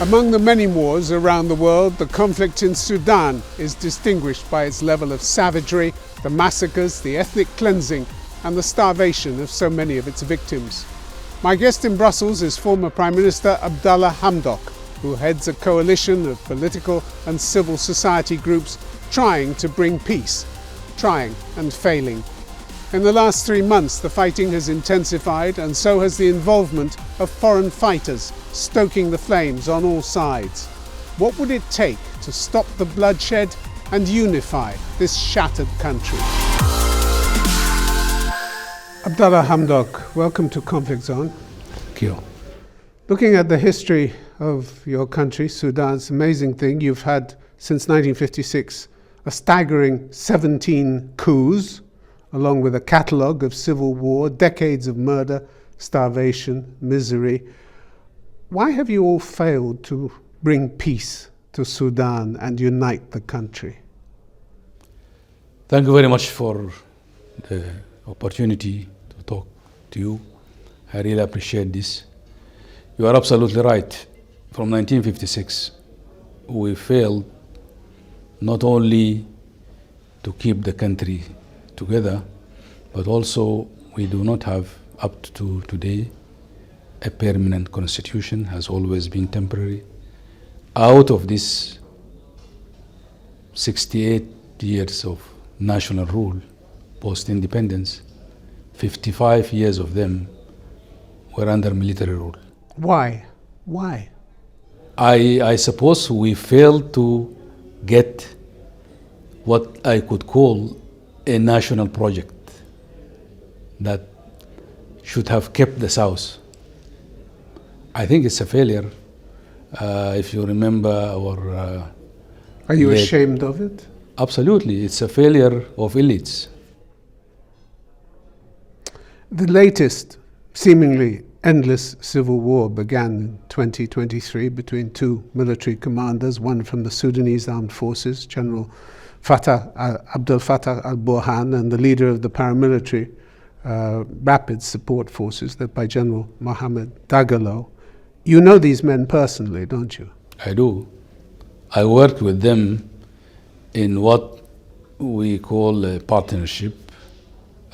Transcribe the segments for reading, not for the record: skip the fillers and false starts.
Among the many wars around the world, the conflict in Sudan is distinguished by its level of savagery, the massacres, the ethnic cleansing, and the starvation of so many of its victims. My guest in Brussels is former Prime Minister Abdalla Hamdok, who heads a coalition of political and civil society groups trying to bring peace, trying and failing. In the last 3 months, the fighting has intensified, and so has the involvement of foreign fighters, stoking the flames on all sides. What would it take to stop the bloodshed and unify this shattered country? Abdalla Hamdok, welcome to Conflict Zone. Thank you. Looking at the history of your country, Sudan, it's an amazing thing. You've had, since 1956, a staggering 17 coups, along with a catalogue of civil war, decades of murder, starvation, misery. Why have you all failed to bring peace to Sudan and unite the country? Thank you very much for the opportunity to talk to you. I really appreciate this. You are absolutely right. From 1956, we failed not only to keep the country together, but also we do not have, up to today, a permanent constitution, has always been temporary. Out of this 68 years of national rule, post-independence, 55 years of them were under military rule. Why? Why? I suppose we failed to get what I could call a national project that should have kept the South. I think it's a failure. If you remember our... Are you ashamed of it? Absolutely. It's a failure of elites. The latest, seemingly endless civil war began in 2023 between two military commanders, one from the Sudanese armed forces, General Abdel Fattah al-Burhan, and the leader of the paramilitary rapid support forces, led by General Mohammed Dagalo. You know these men personally, don't you? I do. I worked with them in what we call a partnership,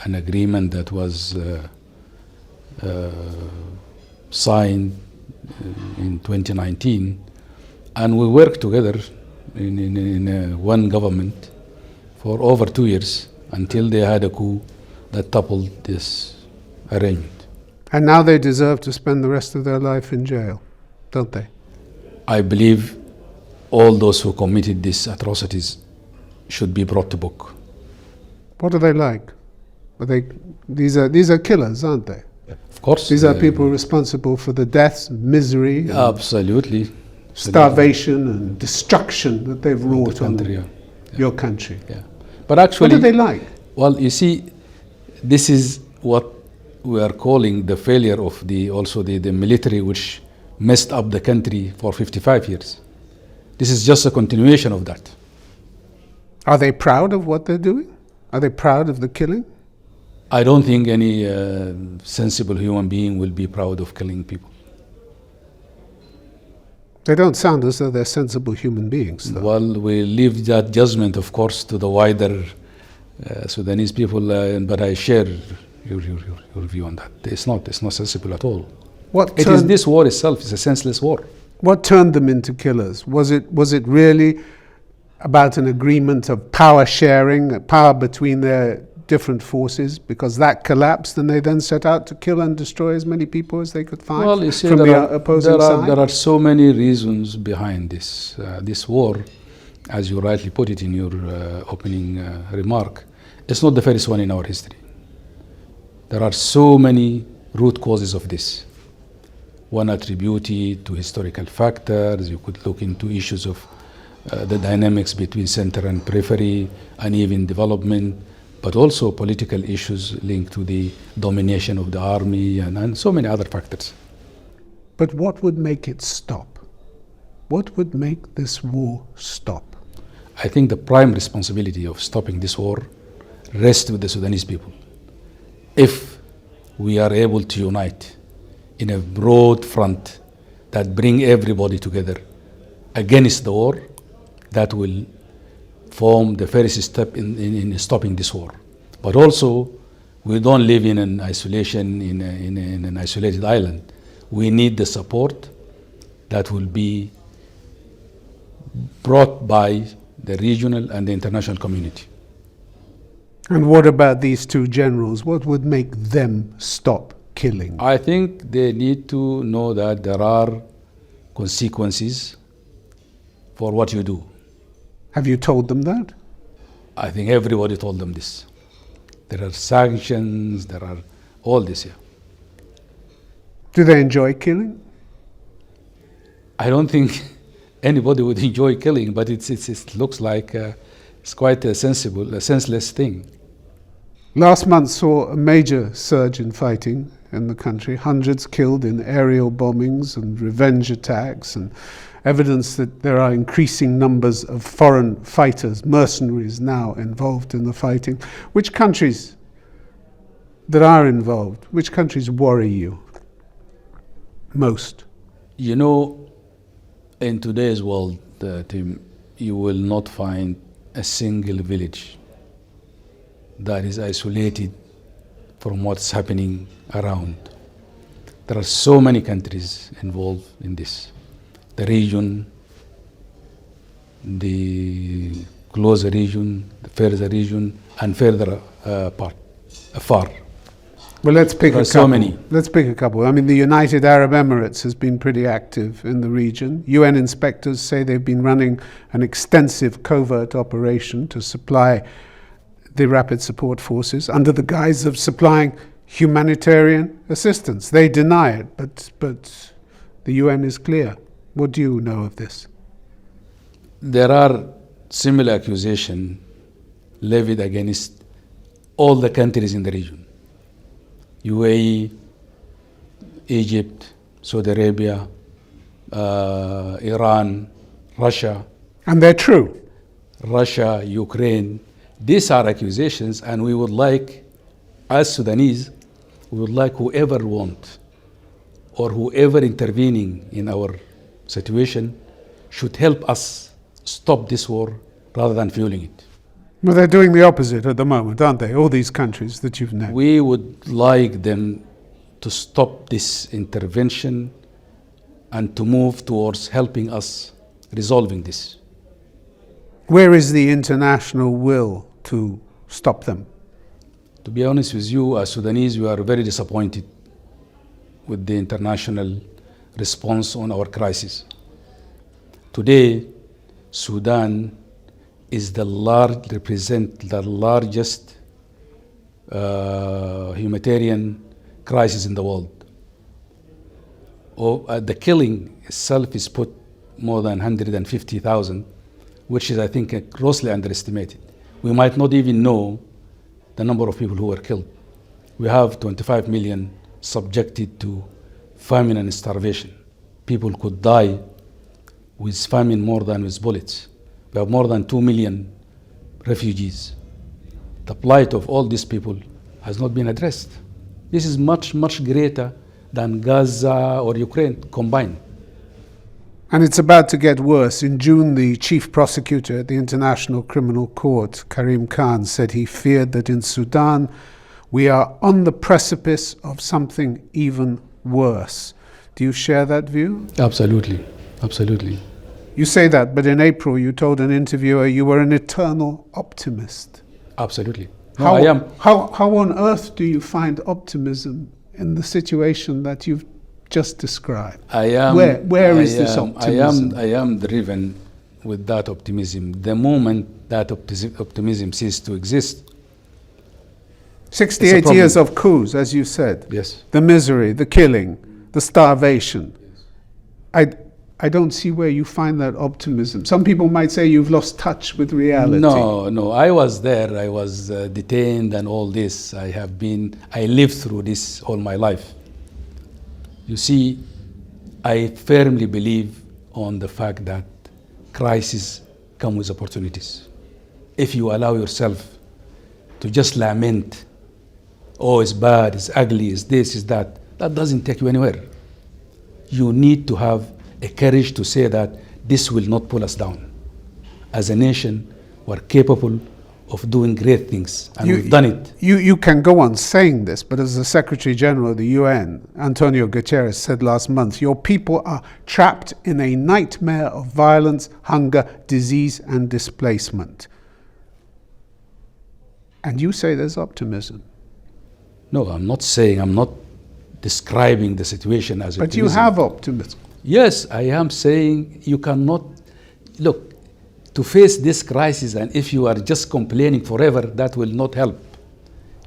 an agreement that was signed in 2019, and we worked together in one government for over 2 years until they had a coup that toppled this arrangement. And now they deserve to spend the rest of their life in jail, don't they? I believe all those who committed these atrocities should be brought to book. What are they like? These are killers, aren't they? Of course. These are people responsible for the deaths, misery, absolutely, starvation and destruction that they've wrought on your country. Yeah. But actually, what are they like? Well, you see, this is what we are calling the failure of the military, which messed up the country for 55 years. This is just a continuation of that. Are they proud of what they're doing? Are they proud of the killing? I don't think any sensible human being will be proud of killing people. They don't sound as though they're sensible human beings, though. Well, we leave that judgment, of course, to the wider Sudanese people, but I share your view on that. It's not sensible at all. This war itself is a senseless war. What turned them into killers? Was it really about an agreement of power sharing, power between their different forces, because that collapsed and they then set out to kill and destroy as many people as they could find? Well, you see, from the opposing side? There are so many reasons behind this. This war, as you rightly put it in your opening remark, it's not the first one in our history. There are so many root causes of this. One attributed to historical factors. You could look into issues of the dynamics between center and periphery, uneven development, but also political issues linked to the domination of the army and so many other factors. But what would make it stop? What would make this war stop? I think the prime responsibility of stopping this war rests with the Sudanese people. If we are able to unite in a broad front that bring everybody together against the war, that will form the first step in stopping this war. But also, we don't live in an isolation, in an isolated island. We need the support that will be brought by the regional and the international community. And what about these two generals? What would make them stop killing? I think they need to know that there are consequences for what you do. Have you told them that? I think everybody told them this. There are sanctions, there are all this here. Do they enjoy killing? I don't think anybody would enjoy killing, but it looks like it's quite a senseless thing. Last month saw a major surge in fighting in the country, hundreds killed in aerial bombings and revenge attacks, and evidence that there are increasing numbers of foreign fighters, mercenaries now involved in the fighting. Which countries that are involved, which countries worry you most? You know, in today's world, Tim, you will not find a single village that is isolated from what's happening around. There are so many countries involved in this. The region, the closer region, the further region, and further far. Well, let's pick a couple. So many. Let's pick a couple. I mean, the United Arab Emirates has been pretty active in the region. UN inspectors say they've been running an extensive covert operation to supply the rapid support forces under the guise of supplying humanitarian assistance. They deny it, but the UN is clear. What do you know of this? There are similar accusations levied against all the countries in the region. UAE, Egypt, Saudi Arabia, Iran, Russia. And they're true. Russia, Ukraine. These are accusations, and we would like, as Sudanese, we would like whoever want or whoever intervening in our situation should help us stop this war rather than fueling it. Well, they're doing the opposite at the moment, aren't they? All these countries that you've named. We would like them to stop this intervention and to move towards helping us resolving this. Where is the international will to stop them? To be honest with you, as Sudanese, we are very disappointed with the international response on our crisis. Today, Sudan is represent the largest humanitarian crisis in the world. The killing itself is put more than 150,000, which is, I think, grossly underestimated. We might not even know the number of people who were killed. We have 25 million subjected to famine and starvation. People could die with famine more than with bullets. We have more than 2 million refugees. The plight of all these people has not been addressed. This is much, much greater than Gaza or Ukraine combined. And it's about to get worse. In June, the chief prosecutor at the International Criminal Court, Karim Khan, said he feared that in Sudan we are on the precipice of something even worse. Do you share that view? Absolutely, absolutely. You say that, but in April you told an interviewer you were an eternal optimist. Absolutely. No, I am. How on earth do you find optimism in the situation that you've just described? I am. Where is this optimism? I am driven with that optimism. The moment that optimism ceases to exist. 68 years of coups, as you said. Yes. The misery, the killing, the starvation. Yes. I don't see where you find that optimism. Some people might say you've lost touch with reality. No. I was there. I was detained and all this. I lived through this all my life. You see, I firmly believe on the fact that crises come with opportunities. If you allow yourself to just lament, oh, it's bad, it's ugly, it's this, it's that, that doesn't take you anywhere. you need to have a courage to say that this will not pull us down. As a nation, we're capable of doing great things, and we've done it. You can go on saying this, but as the Secretary General of the UN, Antonio Guterres, said last month, your people are trapped in a nightmare of violence, hunger, disease, and displacement. And you say there's optimism. No, I'm not describing the situation as but optimism. You have optimism. Yes, I am saying you cannot, look, to face this crisis, and if you are just complaining forever, that will not help.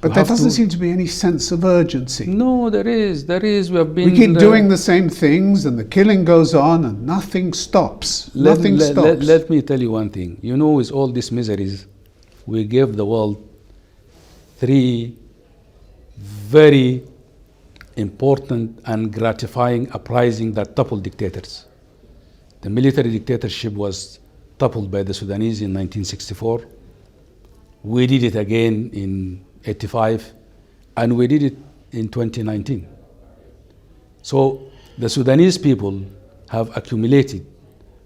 But there doesn't seem to be any sense of urgency. No, there is. We have been. We keep doing the same things, and the killing goes on, and nothing stops. Nothing stops. Let me tell you one thing. You know, with all these miseries, we gave the world 3 very important and gratifying uprisings that toppled dictators. The military dictatorship was toppled by the Sudanese in 1964. We did it again in 85, and we did it in 2019. So the Sudanese people have accumulated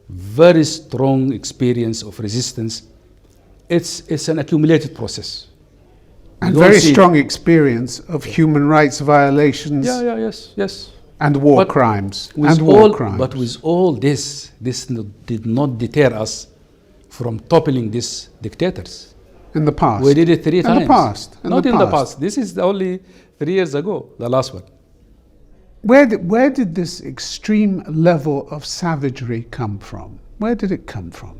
very strong experience of resistance. It's an accumulated process. And very strong experience of human rights violations. Yes. And war crimes. But with all this did not deter us from toppling these dictators. In the past. We did it 3 times. In the past. Not in the past. This is only 3 years ago, the last one. Where did this extreme level of savagery come from? Where did it come from?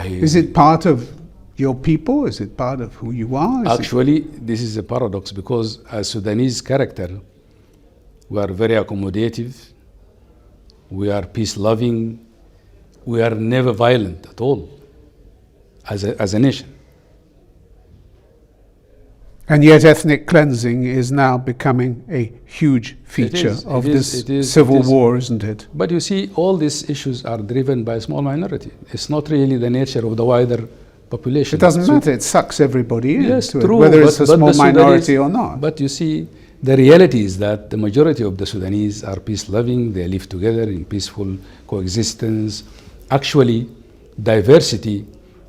Is it part of your people? Is it part of who you are? Actually, this is a paradox, because as Sudanese character, we are very accommodative, we are peace-loving, we are never violent at all as a nation. And yet ethnic cleansing is now becoming a huge feature of this civil war, isn't it? But you see, all these issues are driven by a small minority. It's not really the nature of the wider population. It doesn't matter, it sucks everybody in, yes, true, whether it's a small minority or not. But you see, the reality is that the majority of the Sudanese are peace-loving, they live together in peaceful coexistence. Actually, diversity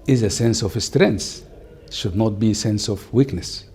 is a sense of strength, it should not be a sense of weakness.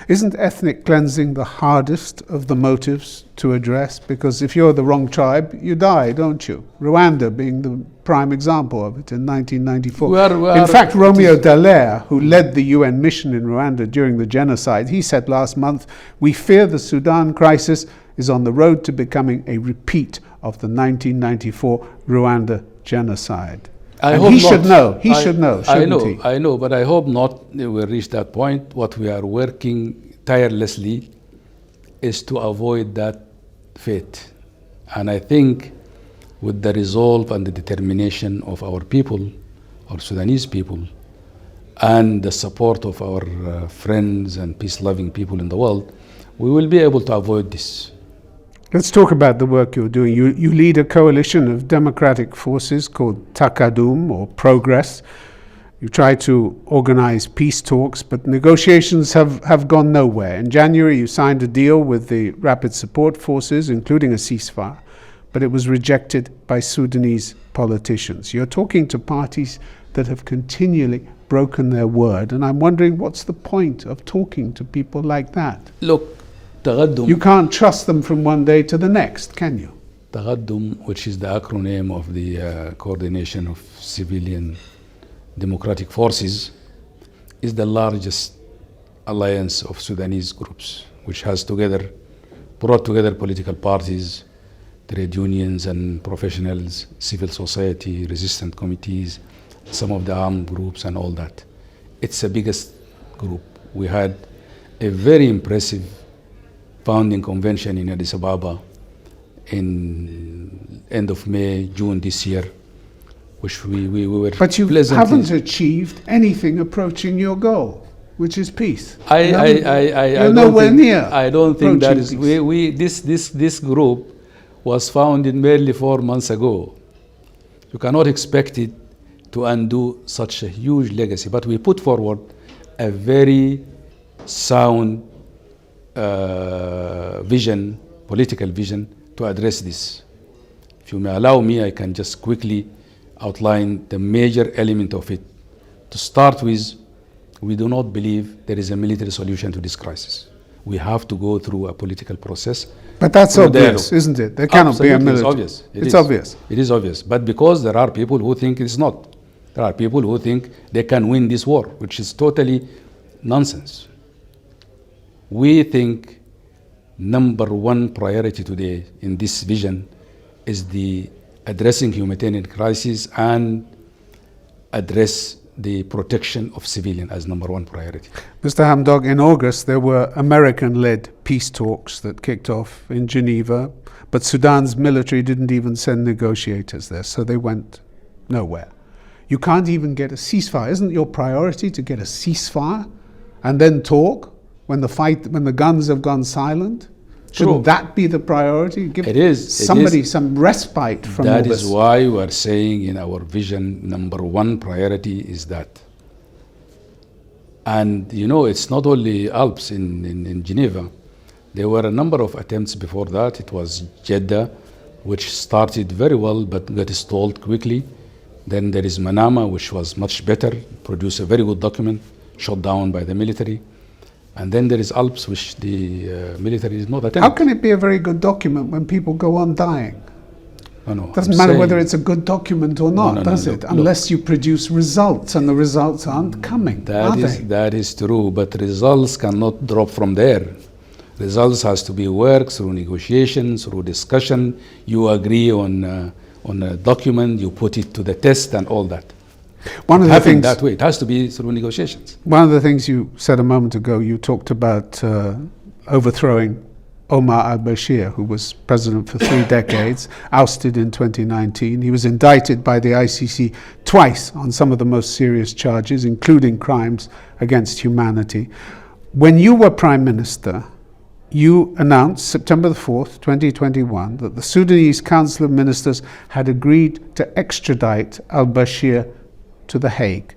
Isn't ethnic cleansing the hardest of the motives to address? Because if you're the wrong tribe, you die, don't you? Rwanda being the prime example of it in 1994. In fact, Romeo Dallaire, who led the UN mission in Rwanda during the genocide, he said last month, we fear the Sudan crisis is on the road to becoming a repeat of the 1994 Rwanda genocide. He should know, shouldn't he? I know, but I hope not we'll reach that point. What we are working tirelessly is to avoid that fate. And I think with the resolve and the determination of our people, our Sudanese people, and the support of our friends and peace-loving people in the world, we will be able to avoid this. Let's talk about the work you're doing. You lead a coalition of democratic forces called Takadum, or Progress. You try to organize peace talks, but negotiations have gone nowhere. In January, you signed a deal with the Rapid Support Forces, including a ceasefire, but it was rejected by Sudanese politicians. You're talking to parties that have continually broken their word, and I'm wondering, what's the point of talking to people like that? Look, you can't trust them from one day to the next, can you? Taqaddum, which is the acronym of the Coordination of Civilian Democratic Forces, is the largest alliance of Sudanese groups, which has brought together political parties, trade unions and professionals, civil society, resistance committees, some of the armed groups and all that. It's the biggest group. We had a very impressive founding convention in Addis Ababa in end of May, June this year, which we were But you haven't achieved anything approaching your goal, which is peace. You're nowhere near. I don't think that is. This group was founded merely 4 months ago. You cannot expect it to undo such a huge legacy. But we put forward a very sound vision, political vision to address this. If you may allow me, I can just quickly outline the major element of it. To start with, we do not believe there is a military solution to this crisis. We have to go through a political process. But that's obvious, isn't it? There cannot be a military. It's obvious. It's obvious. It is obvious. But because there are people who think it's not. There are people who think they can win this war, which is totally nonsense. We think number one priority today in this vision is the addressing humanitarian crisis and address the protection of civilians as number one priority. Mr. Hamdok, in August there were American-led peace talks that kicked off in Geneva, but Sudan's military didn't even send negotiators there, so they went nowhere. You can't even get a ceasefire. Isn't your priority to get a ceasefire and then talk when the guns have gone silent? Shouldn't that be the priority? Give somebody some respite from all this. That is why we are saying in our vision, number one priority is that. And you know, it's not only Alps in Geneva. There were a number of attempts before that. It was Jeddah, which started very well but got stalled quickly. Then there is Manama, which was much better, produced a very good document, shot down by the military. And then there is Alps, which the military is not attempting. How can it be a very good document when people go on dying? No. Doesn't matter whether it's a good document or not, does it? Unless you produce results, and the results aren't coming, are they? That is true, but results cannot drop from there. Results has to be worked through negotiations, through discussion. You agree on a document, you put it to the test and all that. One of the things that way, it has to be through negotiations. One of the things you said a moment ago, you talked about overthrowing Omar al-Bashir, who was president for 3 decades, ousted in 2019. He was indicted by the ICC twice on some of the most serious charges, including crimes against humanity. When you were prime minister, you announced September the 4th, 2021, that the Sudanese Council of Ministers had agreed to extradite al-Bashir to The Hague.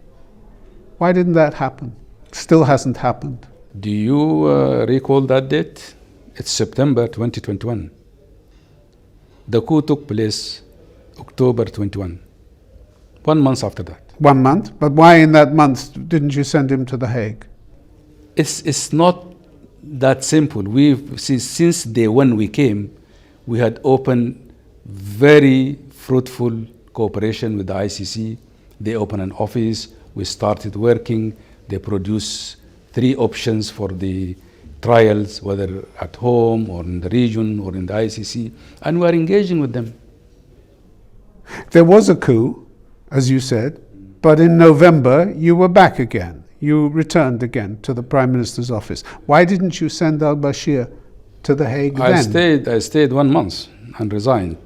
Why didn't that happen? Still hasn't happened. Do you recall that date? It's September 2021. The coup took place October 21. 1 month after that. 1 month? But why in that month didn't you send him to The Hague? It's not that simple. Since day one we came, we had opened very fruitful cooperation with the ICC. They opened an office, we started working, they produced 3 options for the trials, whether at home or in the region or in the ICC, and we are engaging with them. There was a coup, as you said, but in November you were back again. You returned again to the Prime Minister's office. Why didn't you send al-Bashir to The Hague then? I stayed 1 month and resigned.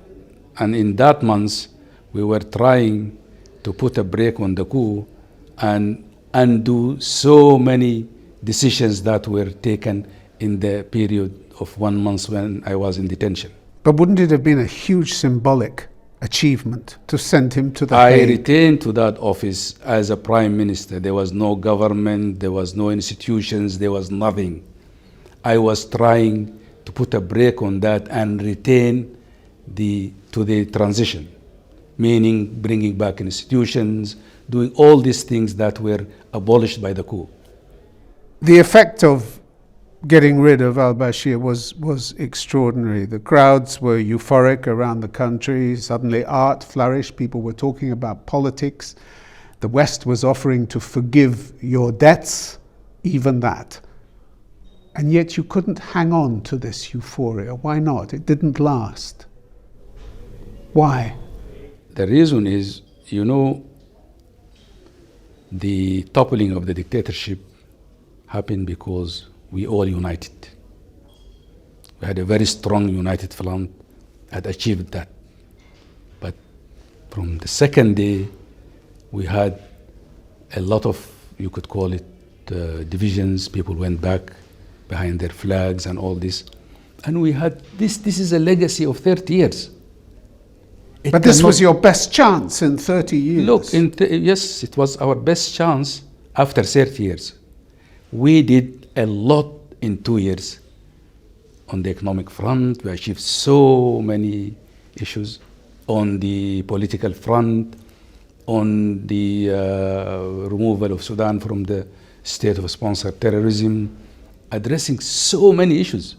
And in that month, we were trying to put a brake on the coup and undo so many decisions that were taken in the period of 1 month when I was in detention. But wouldn't it have been a huge symbolic achievement to send him to The Hague? I retained to that office as a prime minister. There was no government, there was no institutions, there was nothing. I was trying to put a brake on that and retain to the transition, meaning bringing back institutions, doing all these things that were abolished by the coup. The effect of getting rid of al-Bashir was extraordinary. The crowds were euphoric around the country. Suddenly art flourished. People were talking about politics. The West was offering to forgive your debts, even that. And yet you couldn't hang on to this euphoria. Why not? It didn't last. Why? The reason is, you know, the toppling of the dictatorship happened because we all united. We had a very strong united front, had achieved that. But from the second day, we had a lot of, you could call it, divisions. People went back behind their flags and all this. And we had this is a legacy of 30 years. But this was your best chance in 30 years. Look, yes, it was our best chance after 30 years. We did a lot in 2 years On the economic front, we achieved so many issues. On the political front, on the removal of Sudan from the state of sponsored terrorism, addressing so many issues.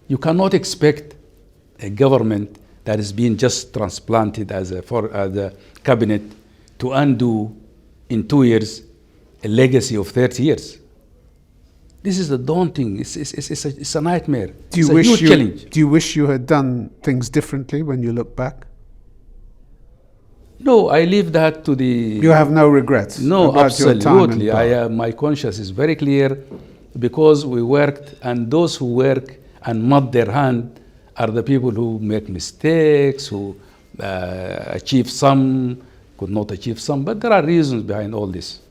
You cannot expect a government that is being just transplanted as a cabinet to undo in 2 years a legacy of 30 years. This is a daunting, it's a nightmare. It's a huge challenge. Do you wish you had done things differently when you look back? No, I leave that to the... You have no regrets? No, about your time in absolutely. power? My conscience is very clear because we worked, and those who work and mud their hand are the people who make mistakes, who achieve some, could not achieve some, but there are reasons behind all this.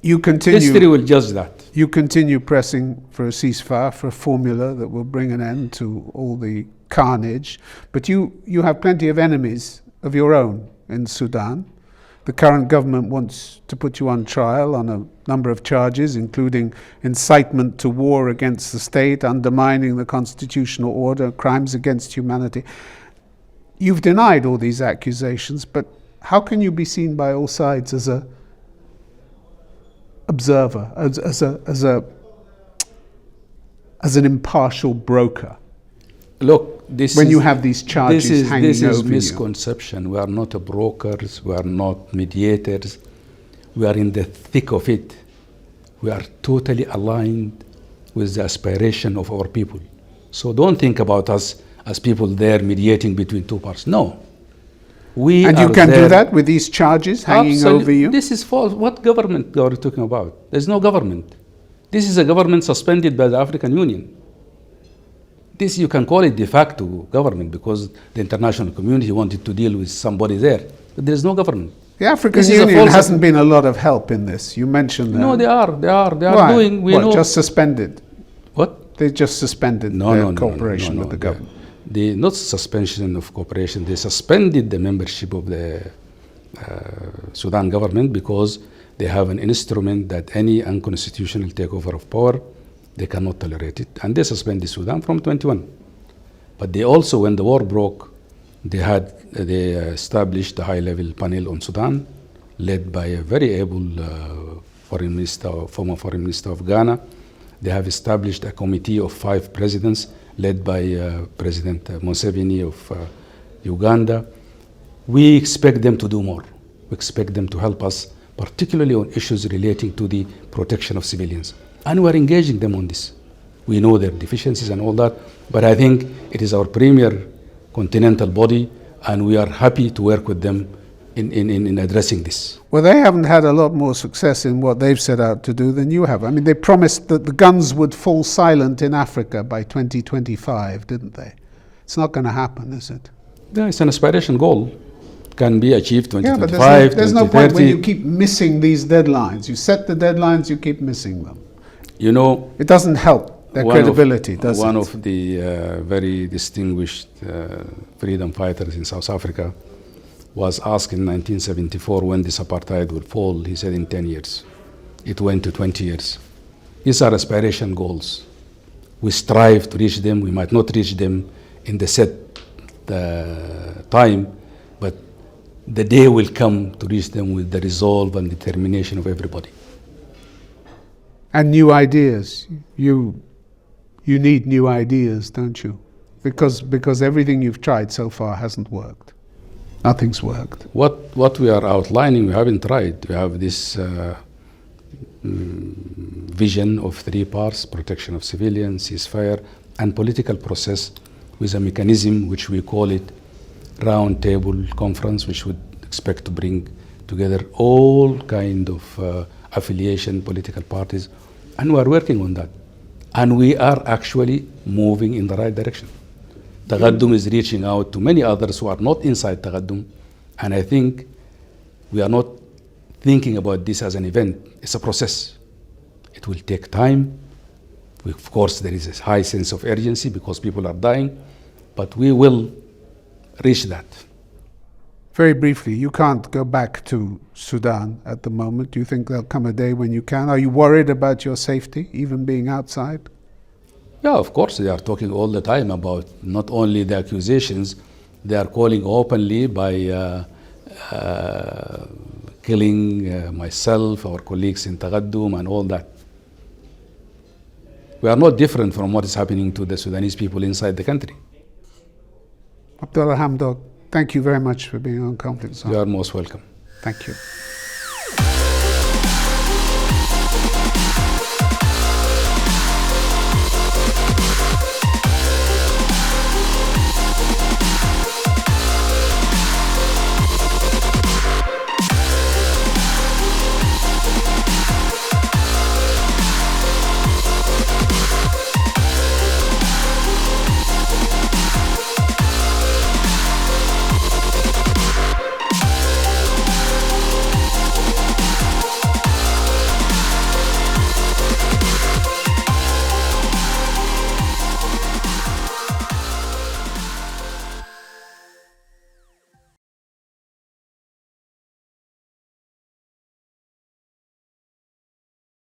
History will judge that. You continue pressing for a ceasefire, for a formula that will bring an end to all the carnage, but you have plenty of enemies of your own in Sudan. The current government wants to put you on trial on a number of charges, including incitement to war against the state, undermining the constitutional order, crimes against humanity. You've denied all these accusations, but how can you be seen by all sides as a observer, as an impartial broker? Look, when you have these charges hanging over you. This is misconception. We are not brokers, we are not mediators. We are in the thick of it. We are totally aligned with the aspiration of our people. So don't think about us as people there mediating between two parts. No. And you can do that with these charges hanging over you? This is false. What government are you talking about? There's no government. This is a government suspended by the African Union. This, you can call it de facto government because the international community wanted to deal with somebody there. But there's no government. The African Union hasn't been a lot of help in this. You mentioned that. No, they are Why? doing. We know. Just suspended? What? They just suspended their cooperation with the government. Not suspension of cooperation. They suspended the membership of the Sudan government because they have an instrument that any unconstitutional takeover of power, they cannot tolerate it. And they suspended Sudan from 21. But they also, when the war broke, they established a high-level panel on Sudan, led by a very able former foreign minister of Ghana. They have established a committee of 5 presidents, led by President Museveni of Uganda. We expect them to do more. We expect them to help us, particularly on issues relating to the protection of civilians. And we're engaging them on this. We know their deficiencies and all that, but I think it is our premier continental body, and we are happy to work with them in addressing this. Well, they haven't had a lot more success in what they've set out to do than you have. I mean, they promised that the guns would fall silent in Africa by 2025, didn't they? It's not going to happen, is it? Yeah, it's an aspiration goal. Can be achieved 2025, yeah, but there's no point when you keep missing these deadlines. You set the deadlines, you keep missing them. You know, it doesn't help their credibility, does it? One of the very distinguished freedom fighters in South Africa was asked in 1974 when this apartheid would fall. He said in 10 years. It went to 20 years. These are aspiration goals. We strive to reach them. We might not reach them in the set time, but the day will come to reach them with the resolve and determination of everybody. And new ideas. You need new ideas, don't you? Because everything you've tried so far hasn't worked. Nothing's worked. What we are outlining, we haven't tried. We have this vision of 3 parts: protection of civilians, ceasefire, and political process, with a mechanism which we call it round table conference, which would expect to bring together all kind of affiliation political parties, and we are working on that. And we are actually moving in the right direction. Taqaddum is reaching out to many others who are not inside Taqaddum, and I think we are not thinking about this as an event. It's a process. It will take time. Of course, there is a high sense of urgency because people are dying, but we will reach that. Very briefly, you can't go back to Sudan at the moment. Do you think there'll come a day when you can? Are you worried about your safety, even being outside? Yeah, of course, they are talking all the time about not only the accusations, they are calling openly by killing myself, our colleagues in Taqaddum and all that. We are not different from what is happening to the Sudanese people inside the country. Abdalla Hamdok, thank you very much for being on Conflict Zone. You are most welcome. Thank you.